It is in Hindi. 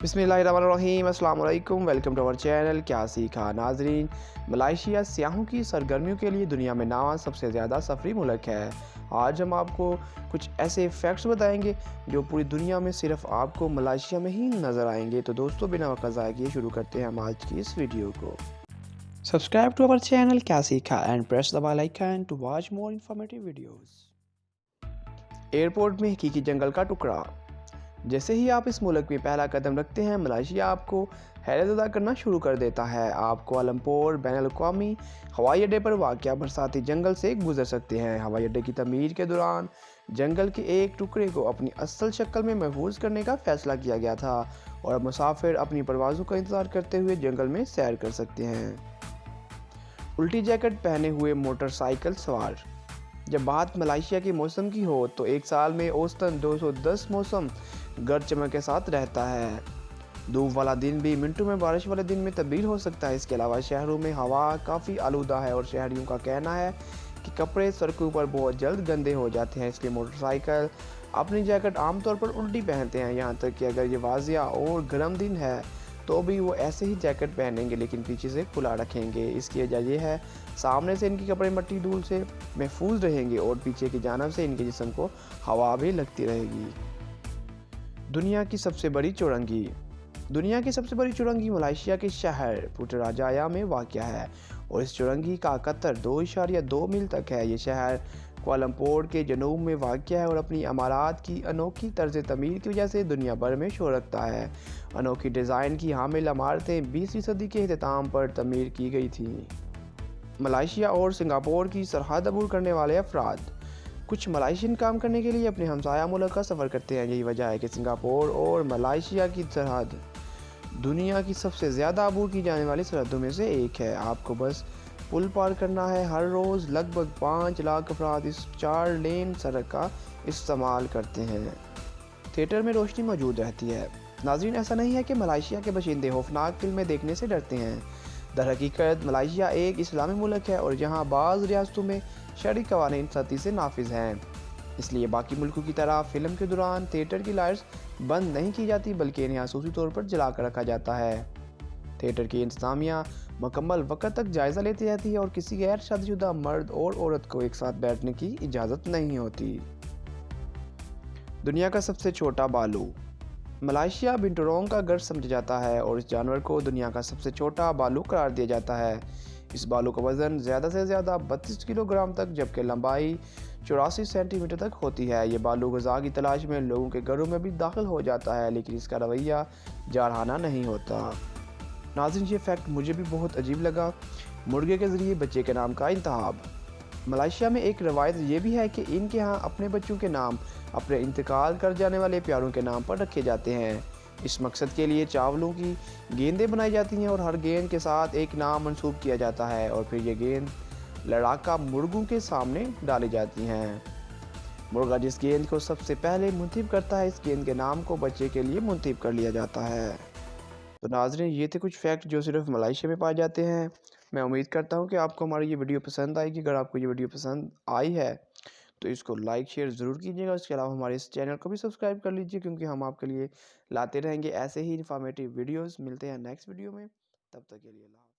बिस्मिल्लाहिर्रहमानिर्रहीम अस्सलाम वालेकुम। वेलकम टू अवर चैनल क्या सीखा नाजरीन। मलाइशिया सियाहों की सरगर्मियों के लिए दुनिया में नावा सबसे ज़्यादा सफरी मुल्क है। आज हम आपको कुछ ऐसे फैक्ट्स बताएंगे जो पूरी दुनिया में सिर्फ आपको मलाइशिया में ही नज़र आएंगे। तो दोस्तों, बिना वक्त ज़ाया किए शुरू करते हैं हम आज की इस वीडियो को। सब्सक्राइब टू अवर चैनल क्या सीखा and press the bell icon to watch more informative videos. Airport में हकीकी जंगल का टुकड़ा। जैसे ही आप इस मुल्क में पहला कदम रखते हैं, मलाइशिया आपको हैरतज़दा करना शुरू कर देता है। आप कोलंबोर बैनुल-अक़वामी हवाई अड्डे पर वाक़या बरसाती जंगल से गुजर सकते हैं। हवाई अड्डे की तमीर के दौरान जंगल के एक टुकड़े को अपनी असल शक्ल में महफूज करने का फैसला किया गया था और अब मुसाफिर अपनी परवाज़ों का इंतज़ार करते हुए जंगल में सैर कर सकते हैं। उल्टी जैकेट पहने हुए मोटरसाइकिल सवार। जब बात मलाइशिया के मौसम की हो तो एक साल में औसतन 210 मौसम गर्द चमक के साथ रहता है। धूप वाला दिन भी मिनटों में बारिश वाले दिन में तब्दील हो सकता है। इसके अलावा शहरों में हवा काफ़ी आलूदा है और शहरियों का कहना है कि कपड़े सड़कों पर बहुत जल्द गंदे हो जाते हैं, इसलिए मोटरसाइकिल अपनी जैकेट आमतौर पर उल्टी पहनते हैं। यहाँ तक कि अगर ये वाजिया और गर्म दिन है तो भी वो ऐसे ही जैकेट पहनेंगे, लेकिन पीछे से खुला रखेंगे। इसकी वजह यह है, सामने से इनके कपड़े मट्टी धूल से महफूज रहेंगे और पीछे की जानब से इनके जिस्म को हवा भी लगती रहेगी। दुनिया की सबसे बड़ी चौरंगी। दुनिया की सबसे बड़ी चौरंगी मलाइशिया के शहर पुटराजाया में वाक़या है और इस चौरंगी का कतर 2.2 मील तक है। ये शहर कोलंबोर के जनूब में वाक़या है और अपनी इमारत की अनोखी तर्ज तमीर की वजह से दुनिया भर में शोहरत रखता है। अनोखी डिज़ाइन की हामिल इमारतें 20वीं सदी के अख्ताम पर तमीर की गई थीं। मलाइशिया और सिंगापुर की सरहद अबूर करने वाले अफराद। कुछ मलाइशियन काम करने के लिए अपने हमसाया मुल्क का सफ़र करते हैं। यही वजह है कि सिंगापुर और मलाइशिया की सरहद दुनिया की सबसे ज़्यादा अबूर की जाने वाली सरहदों में से एक है। आपको बस पुल पार करना है। हर रोज़ लगभग 5 लाख अफराद इस 4 लेन सड़क का इस्तेमाल करते हैं। थिएटर में रोशनी मौजूद रहती है। नाज़रीन, ऐसा नहीं है कि मलाइशिया के बाशिंदे खौफनाक फिल्में देखने से डरते हैं। दरहकीकत मलाइशिया एक इस्लामी मुल्क है और यहाँ बाज़ रियासतों में शरई कवानीन सख्ती से नाफिज हैं। इसलिए बाकी मुल्कों की तरह फ़िल्म के दौरान थिएटर की लाइट्स बंद नहीं की जाती, बल्कि इन्हें खसूसी तौर पर जला कर रखा जाता है। थिएटर की इंतज़ामिया मुकम्मल वक्त तक जायज़ा लेती रहती है और किसी गैर शादीशुदा मर्द और औरत को एक साथ बैठने की इजाज़त नहीं होती। दुनिया का सबसे छोटा भालू। मलाइशिया बिंटूरोंग का घर समझा जाता है और इस जानवर को दुनिया का सबसे छोटा भालू करार दिया जाता है। इस भालू का वज़न ज़्यादा से ज़्यादा 32 किलोग्राम तक जबकि लंबाई 84 सेंटीमीटर तक होती है। ये भालू ग़िज़ा की तलाश में लोगों के घरों में भी दाखिल हो जाता है, लेकिन इसका रवैया जारहाना नहीं होता। नाज़रीन, ये फैक्ट मुझे भी बहुत अजीब लगा। मुर्गे के ज़रिए बच्चे के नाम का इंतखाब। मलाइशिया में एक रवायत ये भी है कि इनके यहाँ अपने बच्चों के नाम अपने इंतकाल कर जाने वाले प्यारों के नाम पर रखे जाते हैं। इस मकसद के लिए चावलों की गेंदें बनाई जाती हैं और हर गेंद के साथ एक नाम मंसूब किया जाता है और फिर ये गेंद लड़ाका मुर्गों के सामने डाली जाती हैं। मुर्गा जिस गेंद को सबसे पहले मुंतखब करता है, इस गेंद के नाम को बच्चे के लिए मुंतखब कर लिया जाता है। तो नाज़रीन, ये थे कुछ फैक्ट जो सिर्फ मलाइशिया में पाए जाते हैं। मैं उम्मीद करता हूँ कि आपको हमारी ये वीडियो पसंद आएगी। अगर आपको ये वीडियो पसंद आई है तो इसको लाइक शेयर ज़रूर कीजिएगा। उसके अलावा हमारे इस चैनल को भी सब्सक्राइब कर लीजिए, क्योंकि हम आपके लिए लाते रहेंगे ऐसे ही इन्फॉर्मेटिव वीडियोज़। मिलते हैं नेक्स्ट वीडियो में, तब तक के लिए अल्लाह।